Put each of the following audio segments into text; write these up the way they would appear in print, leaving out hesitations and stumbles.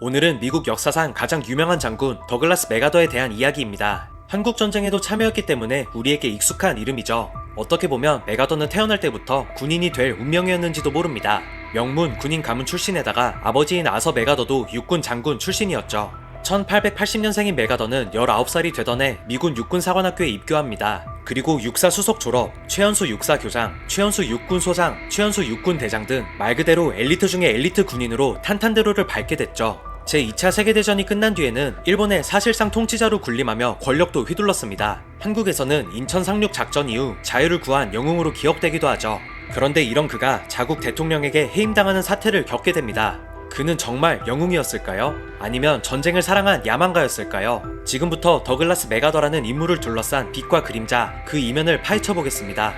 오늘은 미국 역사상 가장 유명한 장군 더글라스 맥아더에 대한 이야기입니다. 한국전쟁에도 참여했기 때문에 우리에게 익숙한 이름이죠. 어떻게 보면 맥아더는 태어날 때부터 군인이 될 운명이었는지도 모릅니다. 명문 군인 가문 출신에다가 아버지인 아서 맥아더도 육군 장군 출신이었죠. 1880년생인 맥아더는 19살이 되던 해 미군 육군사관학교에 입교합니다. 그리고 육사 수석 졸업, 최연소 육사 교장, 최연소 육군 소장, 최연소 육군 대장 등 말 그대로 엘리트 중의 엘리트 군인으로 탄탄대로를 밟게 됐죠. 제2차 세계대전이 끝난 뒤에는 일본의 사실상 통치자로 군림하며 권력도 휘둘렀습니다. 한국에서는 인천 상륙 작전 이후 자유를 구한 영웅으로 기억되기도 하죠. 그런데 이런 그가 자국 대통령에게 해임당하는 사태를 겪게 됩니다. 그는 정말 영웅이었을까요? 아니면 전쟁을 사랑한 야망가였을까요? 지금부터 더글라스 맥아더라는 인물을 둘러싼 빛과 그림자, 그 이면을 파헤쳐보겠습니다.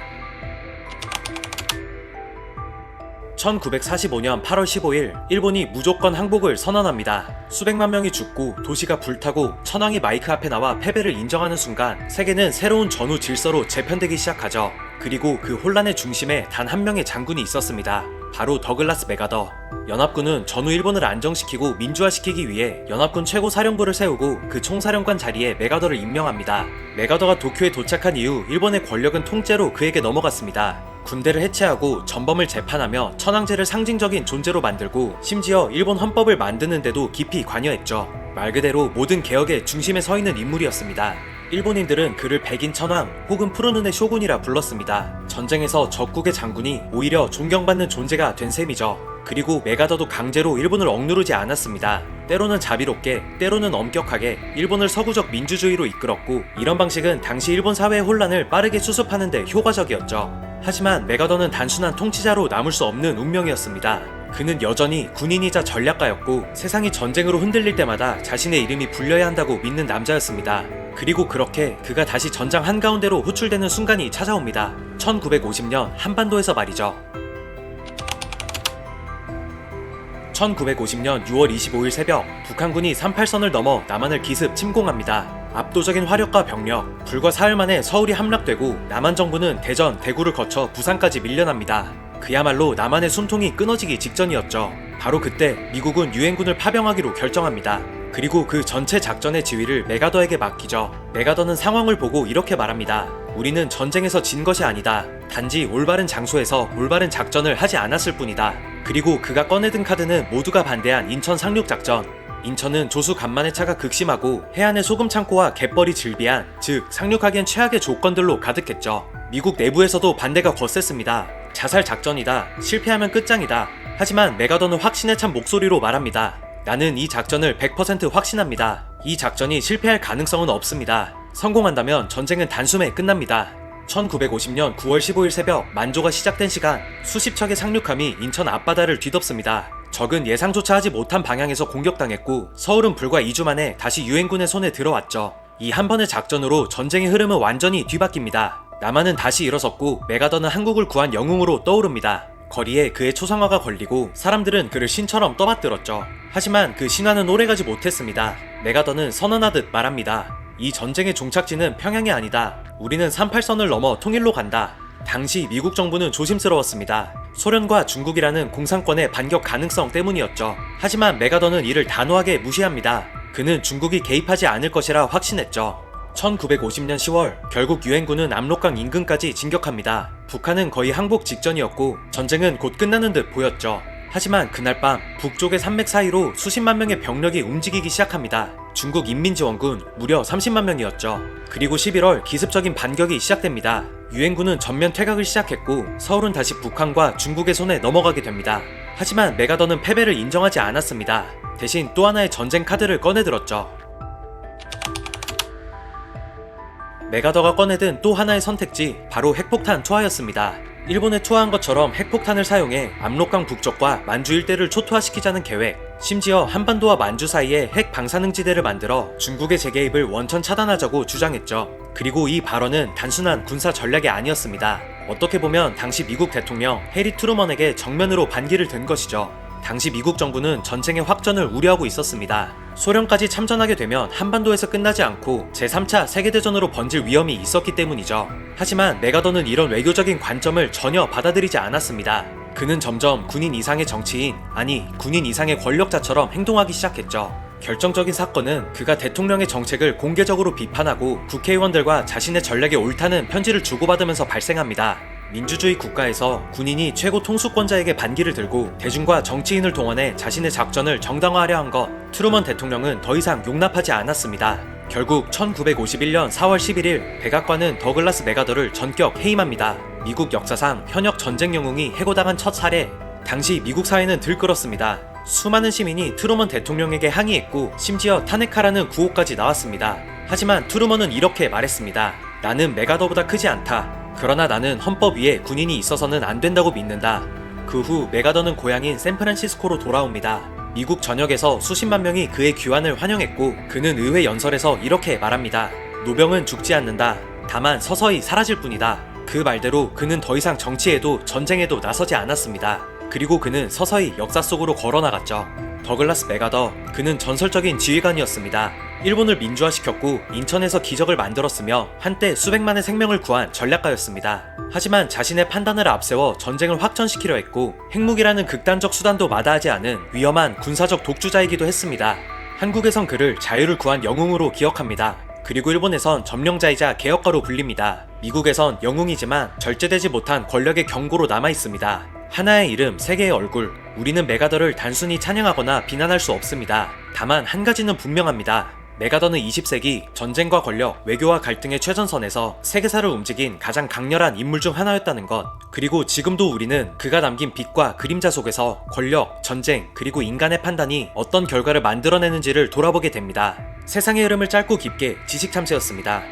1945년 8월 15일, 일본이 무조건 항복을 선언합니다. 수백만 명이 죽고 도시가 불타고 천황이 마이크 앞에 나와 패배를 인정하는 순간 세계는 새로운 전후 질서로 재편되기 시작하죠. 그리고 그 혼란의 중심에 단 한 명의 장군이 있었습니다. 바로 더글라스 맥아더. 연합군은 전후 일본을 안정시키고 민주화시키기 위해 연합군 최고 사령부를 세우고 그 총사령관 자리에 맥아더를 임명합니다. 맥아더가 도쿄에 도착한 이후 일본의 권력은 통째로 그에게 넘어갔습니다. 군대를 해체하고 전범을 재판하며 천황제를 상징적인 존재로 만들고 심지어 일본 헌법을 만드는데도 깊이 관여했죠. 말 그대로 모든 개혁의 중심에 서 있는 인물이었습니다. 일본인들은 그를 백인 천황 혹은 푸른 눈의 쇼군이라 불렀습니다. 전쟁에서 적국의 장군이 오히려 존경받는 존재가 된 셈이죠. 그리고 맥아더도 강제로 일본을 억누르지 않았습니다. 때로는 자비롭게, 때로는 엄격하게 일본을 서구적 민주주의로 이끌었고, 이런 방식은 당시 일본 사회의 혼란을 빠르게 수습하는 데 효과적이었죠. 하지만 맥아더는 단순한 통치자로 남을 수 없는 운명이었습니다. 그는 여전히 군인이자 전략가였고 세상이 전쟁으로 흔들릴 때마다 자신의 이름이 불려야 한다고 믿는 남자였습니다. 그리고 그렇게 그가 다시 전장 한가운데로 호출되는 순간이 찾아옵니다. 1950년 한반도에서 말이죠. 1950년 6월 25일 새벽, 북한군이 38선을 넘어 남한을 기습 침공합니다. 압도적인 화력과 병력, 불과 사흘 만에 서울이 함락되고 남한 정부는 대전, 대구를 거쳐 부산까지 밀려납니다. 그야말로 남한의 숨통이 끊어지기 직전이었죠. 바로 그때 미국은 유엔군을 파병하기로 결정합니다. 그리고 그 전체 작전의 지휘를 맥아더에게 맡기죠. 맥아더는 상황을 보고 이렇게 말합니다. 우리는 전쟁에서 진 것이 아니다. 단지 올바른 장소에서 올바른 작전을 하지 않았을 뿐이다. 그리고 그가 꺼내든 카드는 모두가 반대한 인천 상륙작전. 인천은 조수 간만의 차가 극심하고 해안의 소금 창고와 갯벌이 즐비한, 즉 상륙하기엔 최악의 조건들로 가득했죠. 미국 내부에서도 반대가 거셌습니다. 자살 작전이다. 실패하면 끝장이다. 하지만 맥아더는 확신에 찬 목소리로 말합니다. 나는 이 작전을 100% 확신합니다. 이 작전이 실패할 가능성은 없습니다. 성공한다면 전쟁은 단숨에 끝납니다. 1950년 9월 15일 새벽, 만조가 시작된 시간, 수십 척의 상륙함이 인천 앞바다를 뒤덮습니다. 적은 예상조차 하지 못한 방향에서 공격당했고 서울은 불과 2주 만에 다시 유엔군의 손에 들어왔죠. 이 한 번의 작전으로 전쟁의 흐름은 완전히 뒤바뀝니다. 남한은 다시 일어섰고 맥아더는 한국을 구한 영웅으로 떠오릅니다. 거리에 그의 초상화가 걸리고 사람들은 그를 신처럼 떠받들었죠. 하지만 그 신화는 오래가지 못했습니다. 맥아더는 선언하듯 말합니다. 이 전쟁의 종착지는 평양이 아니다. 우리는 38선을 넘어 통일로 간다. 당시 미국 정부는 조심스러웠습니다. 소련과 중국이라는 공산권의 반격 가능성 때문이었죠. 하지만 맥아더는 이를 단호하게 무시합니다. 그는 중국이 개입하지 않을 것이라 확신했죠. 1950년 10월, 결국 유엔군은 압록강 인근까지 진격합니다. 북한은 거의 항복 직전이었고 전쟁은 곧 끝나는 듯 보였죠. 하지만 그날 밤 북쪽의 산맥 사이로 수십만 명의 병력이 움직이기 시작합니다. 중국 인민지원군 무려 30만 명이었죠. 그리고 11월 기습적인 반격이 시작됩니다. 유엔군은 전면 퇴각을 시작했고 서울은 다시 북한과 중국의 손에 넘어가게 됩니다. 하지만 맥아더는 패배를 인정하지 않았습니다. 대신 또 하나의 전쟁 카드를 꺼내들었죠. 맥아더가 꺼내든 또 하나의 선택지, 바로 핵폭탄 투하였습니다. 일본에 투하한 것처럼 핵폭탄을 사용해 압록강 북쪽과 만주 일대를 초토화시키자는 계획, 심지어 한반도와 만주 사이에 핵 방사능지대를 만들어 중국의 재개입을 원천 차단하자고 주장했죠. 그리고 이 발언은 단순한 군사 전략이 아니었습니다. 어떻게 보면 당시 미국 대통령 해리 트루먼에게 정면으로 반기를 든 것이죠. 당시 미국 정부는 전쟁의 확전을 우려하고 있었습니다. 소련까지 참전하게 되면 한반도에서 끝나지 않고 제3차 세계대전으로 번질 위험이 있었기 때문이죠. 하지만 맥아더는 이런 외교적인 관점을 전혀 받아들이지 않았습니다. 그는 점점 군인 이상의 정치인, 아니 군인 이상의 권력자처럼 행동하기 시작했죠. 결정적인 사건은 그가 대통령의 정책을 공개적으로 비판하고 국회의원들과 자신의 전략에 옳다는 편지를 주고받으면서 발생합니다. 민주주의 국가에서 군인이 최고 통수권자에게 반기를 들고 대중과 정치인을 동원해 자신의 작전을 정당화하려 한 것, 트루먼 대통령은 더 이상 용납하지 않았습니다. 결국 1951년 4월 11일 백악관은 더글라스 맥아더를 전격 해임합니다. 미국 역사상 현역 전쟁 영웅이 해고당한 첫 사례. 당시 미국 사회는 들끓었습니다. 수많은 시민이 트루먼 대통령에게 항의했고 심지어 탄핵하라는 구호까지 나왔습니다. 하지만 트루먼은 이렇게 말했습니다. 나는 맥아더보다 크지 않다. 그러나 나는 헌법 위에 군인이 있어서는 안 된다고 믿는다. 그 후 맥아더는 고향인 샌프란시스코로 돌아옵니다. 미국 전역에서 수십만 명이 그의 귀환을 환영했고 그는 의회 연설에서 이렇게 말합니다. 노병은 죽지 않는다. 다만 서서히 사라질 뿐이다. 그 말대로 그는 더 이상 정치에도 전쟁에도 나서지 않았습니다. 그리고 그는 서서히 역사 속으로 걸어나갔죠. 더글라스 맥아더, 그는 전설적인 지휘관이었습니다. 일본을 민주화시켰고 인천에서 기적을 만들었으며 한때 수백만의 생명을 구한 전략가였습니다. 하지만 자신의 판단을 앞세워 전쟁을 확전시키려 했고 핵무기라는 극단적 수단도 마다하지 않은 위험한 군사적 독주자이기도 했습니다. 한국에선 그를 자유를 구한 영웅으로 기억합니다. 그리고 일본에선 점령자이자 개혁가로 불립니다. 미국에선 영웅이지만 절제되지 못한 권력의 경고로 남아있습니다. 하나의 이름, 세 개의 얼굴. 우리는 맥아더를 단순히 찬양하거나 비난할 수 없습니다. 다만 한 가지는 분명합니다. 맥아더는 20세기 전쟁과 권력, 외교와 갈등의 최전선에서 세계사를 움직인 가장 강렬한 인물 중 하나였다는 것. 그리고 지금도 우리는 그가 남긴 빛과 그림자 속에서 권력, 전쟁, 그리고 인간의 판단이 어떤 결과를 만들어내는지를 돌아보게 됩니다. 세상의 흐름을 짧고 깊게 지식참새였습니다.